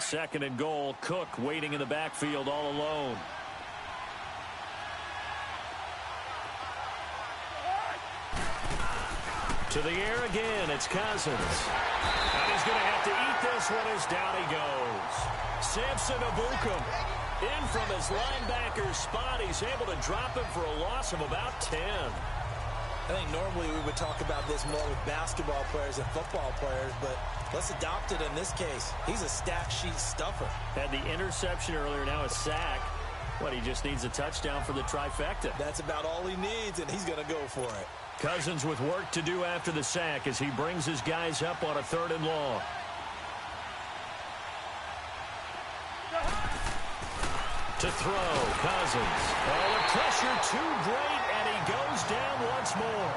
2nd and goal. Cook waiting in the backfield all alone. To the air again, it's Cousins. And he's going to have to eat this one as down he goes. Samson Abukum in from his linebacker's spot. He's able to drop him for a loss of about 10. I think normally we would talk about this more with basketball players and football players, but let's adopt it in this case. He's a stat sheet stuffer. Had the interception earlier, now a sack. What, he just needs a touchdown for the trifecta. That's about all he needs, and he's going to go for it. Cousins with work to do after the sack as he brings his guys up on a 3rd and long. To throw, Cousins. Oh, the pressure too great, and he goes down once more.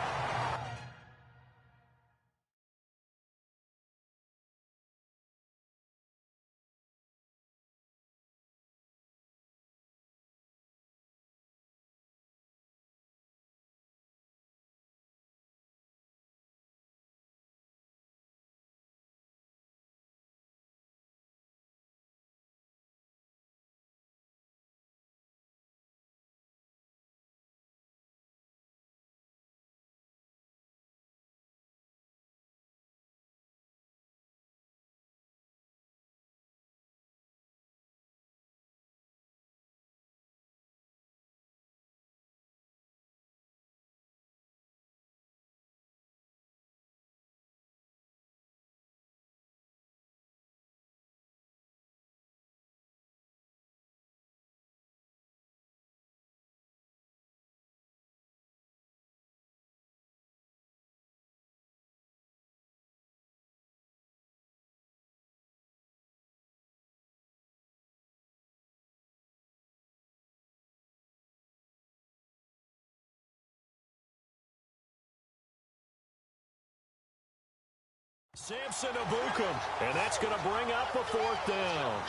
Samson Abukum, and that's going to bring up a 4th down.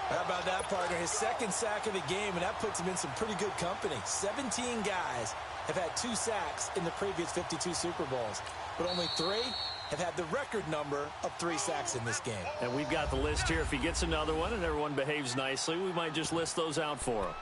How about that, partner? His 2nd sack of the game, and that puts him in some pretty good company. 17 guys have had 2 sacks in the previous 52 Super Bowls, but only 3 have had the record number of 3 sacks in this game. And we've got the list here. If he gets another one and everyone behaves nicely, we might just list those out for him.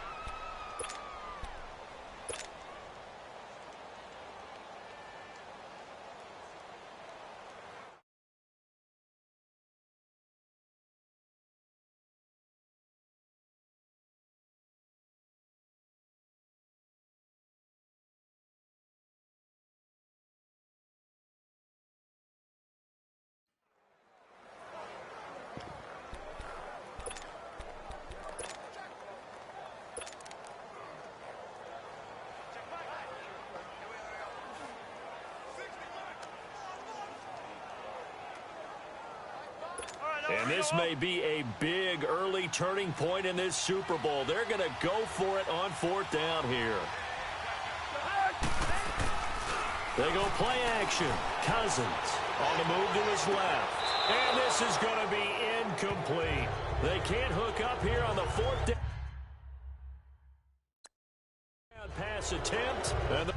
And this may be a big early turning point in this Super Bowl. They're going to go for it on 4th down here. They go play action. Cousins on the move to his left. And this is going to be incomplete. They can't hook up here on the 4th down. Pass attempt. And the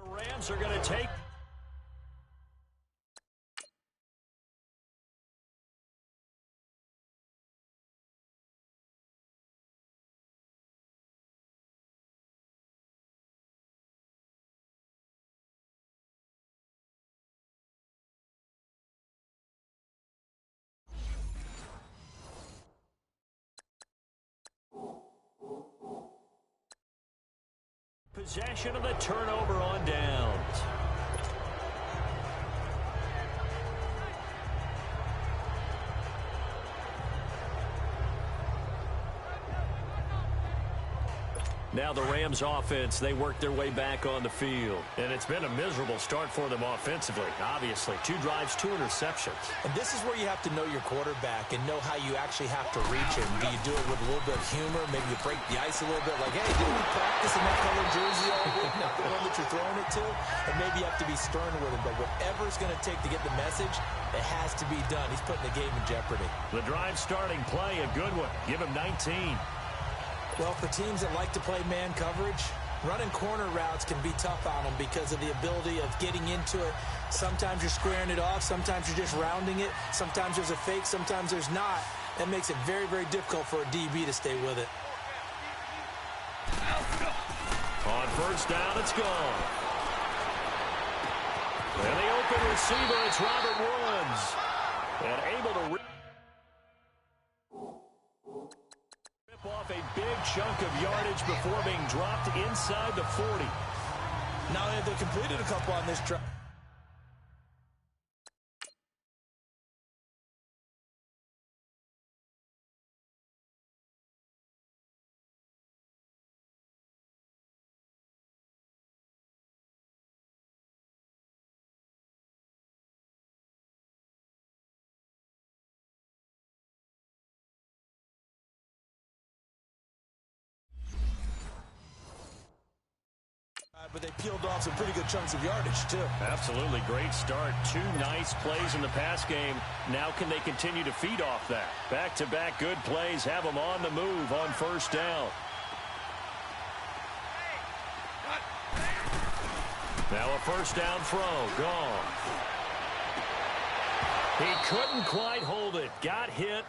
Rams are going to take. Possession of the turnover on downs. Now the Rams offense, they work their way back on the field. And it's been a miserable start for them offensively, obviously. 2 drives, 2 interceptions. And this is where you have to know your quarterback and know how you actually have to reach him. Do you do it with a little bit of humor? Maybe you break the ice a little bit like, hey, didn't we practice in that colored jersey all week? The one that you're throwing it to? And maybe you have to be stern with him. But whatever it's going to take to get the message, it has to be done. He's putting the game in jeopardy. The drive starting play, a good one. Give him 19. Well, for teams that like to play man coverage, Running corner routes can be tough on them because of the ability of getting into it. Sometimes you're squaring it off. Sometimes you're just rounding it. Sometimes there's a fake. Sometimes there's not. That makes it very, very difficult for a DB to stay with it. On first down, it's gone. And the open receiver, it's Robert Woods. And able to rip off a big chunk of yardage before being dropped inside the 40. Now they've completed a couple on this drive. But they peeled off some pretty good chunks of yardage, too. Absolutely. Great start. 2 nice plays in the pass game. Now can they continue to feed off that? Back-to-back good plays have them on the move on first down. Now a first down throw. Gone. He couldn't quite hold it. Got hit.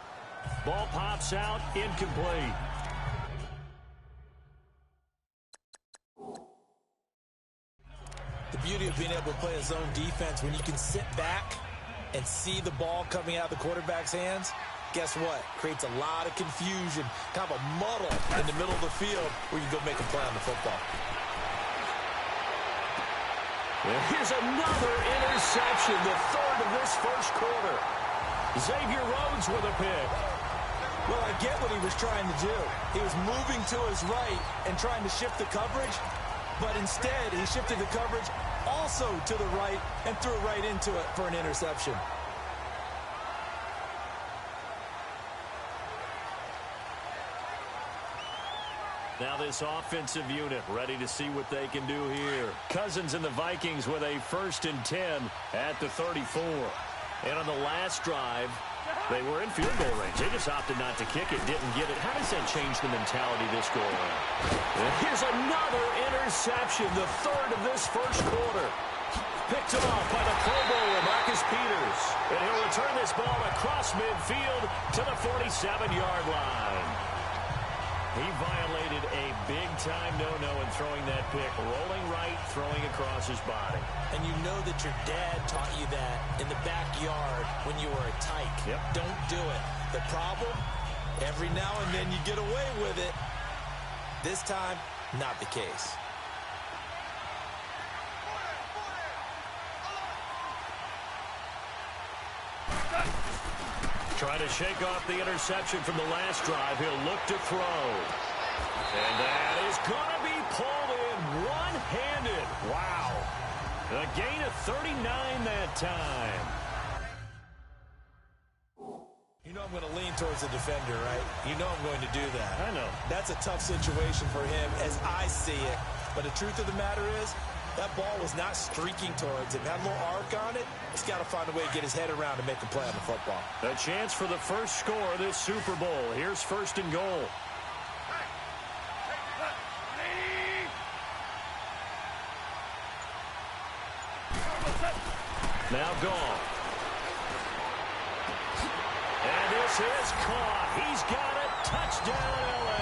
Ball pops out. Incomplete. The beauty of being able to play a zone defense, when you can sit back and see the ball coming out of the quarterback's hands, guess what? Creates a lot of confusion, kind of a muddle in the middle of the field where you can go make a play on the football. And here's another interception, the third of this first quarter. Xavier Rhodes with a pick. Well, I get what he was trying to do. He was moving to his right and trying to shift the coverage. But instead, he shifted the coverage also to the right and threw right into it for an interception. Now this offensive unit ready to see what they can do here. Cousins and the Vikings with a 1st and 10 at the 34. And on the last drive, they were in field goal range. They just opted not to kick it, didn't get it. How does that change the mentality this go around? And here's another interception, the third of this first quarter. Picked off by the Pro Bowler, Marcus Peters. And he'll return this ball across midfield to the 47-yard line. He violated a big-time no-no in throwing that pick. Rolling right, throwing across his body. And you know that your dad taught you that in the backyard when you were a tyke. Yep. Don't do it. The problem, every now and then you get away with it. This time, not the case. Trying to shake off the interception from the last drive. He'll look to throw. And that is going to be pulled in one-handed. Wow. A gain of 39 that time. You know I'm going to lean towards the defender, right? You know I'm going to do that. I know. That's a tough situation for him as I see it. But the truth of the matter is, that ball was not streaking towards him. Had a little arc on it. He's got to find a way to get his head around and make a play on the football. A chance for the first score of this Super Bowl. Here's 1st and goal. Now gone. And this is caught. He's got it. Touchdown, L.A.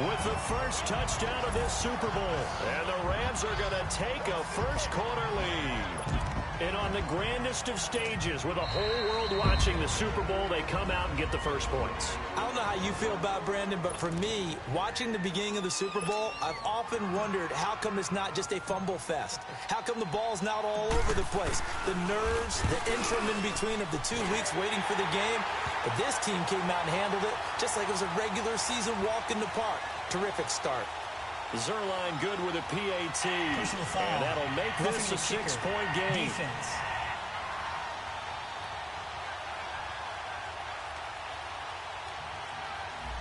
With the first touchdown of this Super Bowl. And the Rams are going to take a first quarter lead. And on the grandest of stages, with a whole world watching the Super Bowl, they come out and get the first points. I don't know how you feel about Brandon, but for me, watching the beginning of the Super Bowl, I've often wondered how come it's not just a fumble fest? How come the ball's not all over the place? The nerves, the interim in between of the 2 weeks waiting for the game. But this team came out and handled it just like it was a regular season walk in the park. Terrific start. Zerline good with a PAT. And that'll make this a 6-point game. Defense.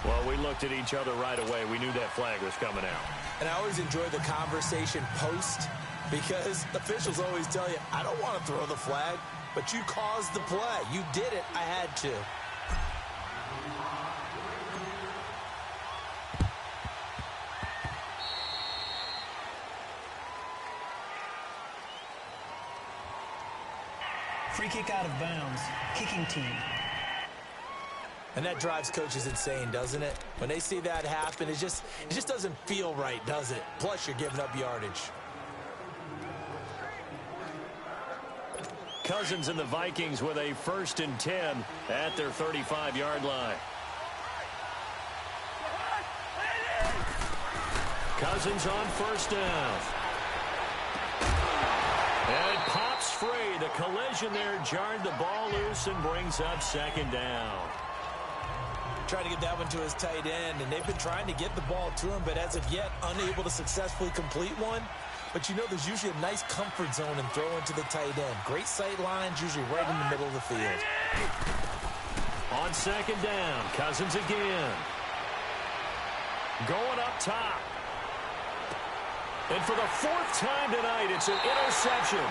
Well, we looked at each other right away. We knew that flag was coming out. And I always enjoy the conversation post because officials always tell you, I don't want to throw the flag, but you caused the play. You did it. I had to. Free kick out of bounds. Kicking team. And that drives coaches insane, doesn't it? When they see that happen, it just doesn't feel right, does it? Plus, you're giving up yardage. Cousins and the Vikings with a 1st and 10 at their 35-yard line. Cousins on 1st down. And it pops free. The collision there jarred the ball loose and brings up 2nd down. Trying to get that one to his tight end, and they've been trying to get the ball to him, but as of yet, unable to successfully complete one. But you know there's usually a nice comfort zone in throwing to the tight end. Great sight lines, usually right in the middle of the field. On 2nd down, Cousins again. Going up top. And for the 4th time tonight, it's an interception.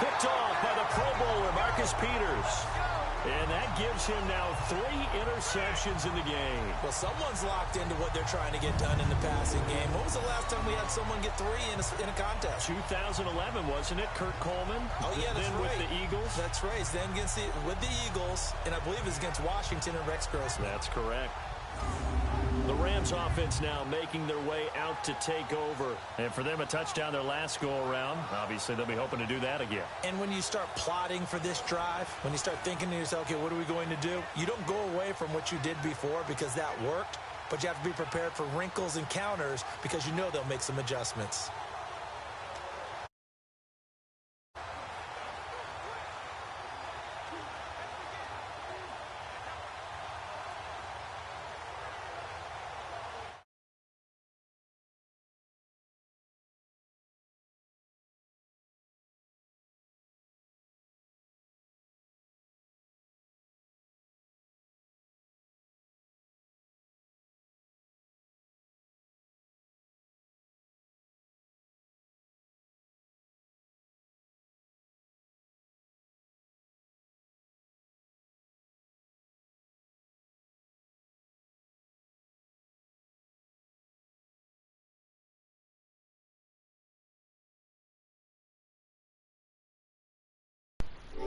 Picked off by the Pro Bowler, Marcus Peters. And that gives him now 3 interceptions in the game. Well, someone's locked into what they're trying to get done in the passing game. When was the last time we had someone get 3 in a contest? 2011, wasn't it? Kurt Coleman? Oh, yeah, that's then right. With the Eagles? That's right. Then with the Eagles, and I believe it's against Washington and Rex Grossman. That's correct. The Rams offense now making their way out to take over. And for them, a touchdown their last go-around. Obviously, they'll be hoping to do that again. And when you start plotting for this drive, when you start thinking to yourself, okay, what are we going to do? You don't go away from what you did before because that worked, but you have to be prepared for wrinkles and counters because you know they'll make some adjustments.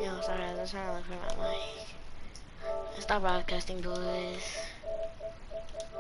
Yo, sorry, I was trying to look for my mic. Stop broadcasting, boys.